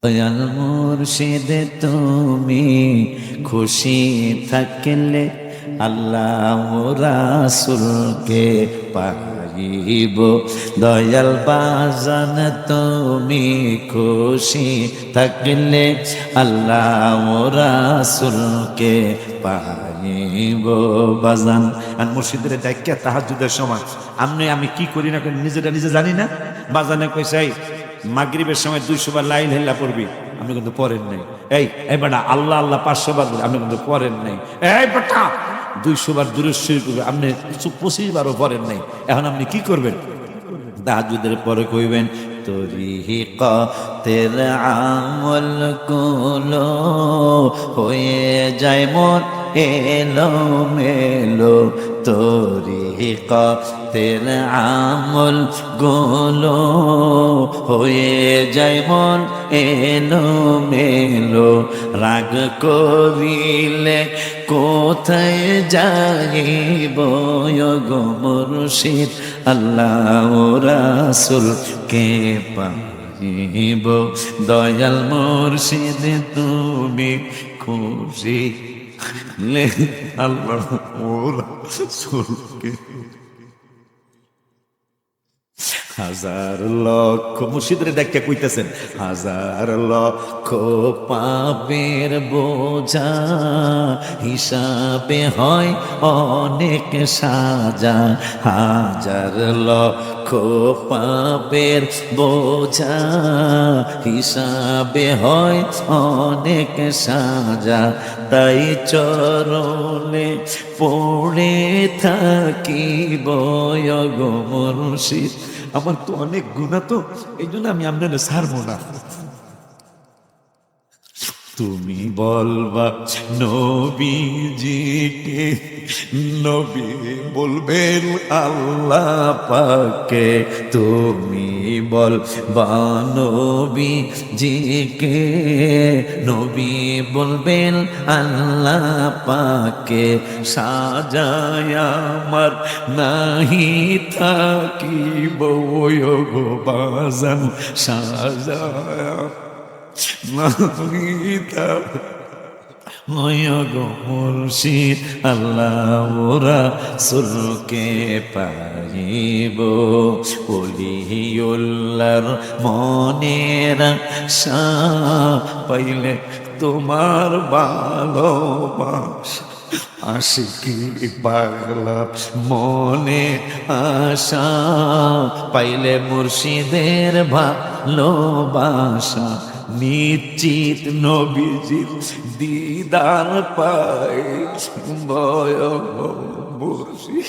দয়াল মুর্শিদ তুমি খুশি থাকলে আল্লাহ রাসূলকে পাইব। দয়াল বাজান তুমি খুশি থাকলে আল্লাহ রাসূলকে পাইব। বাজান আর মুর্শিদের ডাক্কা তাহাজ্জুদের সময় আমি কি করি না করি নিজেরা নিজে জানি না। বাজানে কইছে মাগরিবের সময় 200 বার লা ইলাহা ইল্লাল্লাহ পড়বি, আপনি কিন্তু পড়েন নাই। এই বেটা আল্লাহ আল্লাহ 500 বার পড়বি, আপনি কিন্তু পড়েন নাই। এই বেটা 200 বার দুরূদ শরীফ পড়বি, আপনি 25 বারও পড়েন নাই। এখন আপনি কি করবেন? তাহাজ্জুদের পরে কইবেন তরিকতের আমল গুলো হয়ে যায় মন এলো মেলো। তরিকতের আমল গুলো হয়ে যায় মন এলো মেলো। রাগ করিলে কোথায় যাইব গো মুর্শিদ আল্লাহ রাসূলকে পাইব। দয়াল মুর্শিদ তুমি খুশি লে আল্লাহ রাসূলকে। হাজার লক্ষ মুর্শিদের দেখে কইতেছেন হাজার লক্ষ পাপের বোঝা হিসাবে হয় অনেক সাজা। হাজার লক্ষ পাপের বোঝা হিসাবে হয় অনেক সাজা। তাই চরণে পড়ে থাকিব গো মুর্শিদ। আমার তো অনেক গুনাহ, তো এই জন্য আমি আপনাদের ছাড়বো না। তুমি বলবা নবীজিকে, নবী বলবেন আল্লাহ পাকে। তুমি বলবা নবীজিকে, নবী বলবেন আল্লাহ পাকে। সাজায় আমার নাহি থাকিব গো বাজান, সাজায় গো মুর্শিদ আল্লাহ রাসূলকে পাইব। ওলিউল্লাহর মনের আশা পাইলে তোমার ভালোবাসা। আশিকি পাগলা মনে আশা পাইলে মুর্শিদের ভালোবাসা। নিশ্চিত নবীজির দিদার পাই বয় মুর্শিদ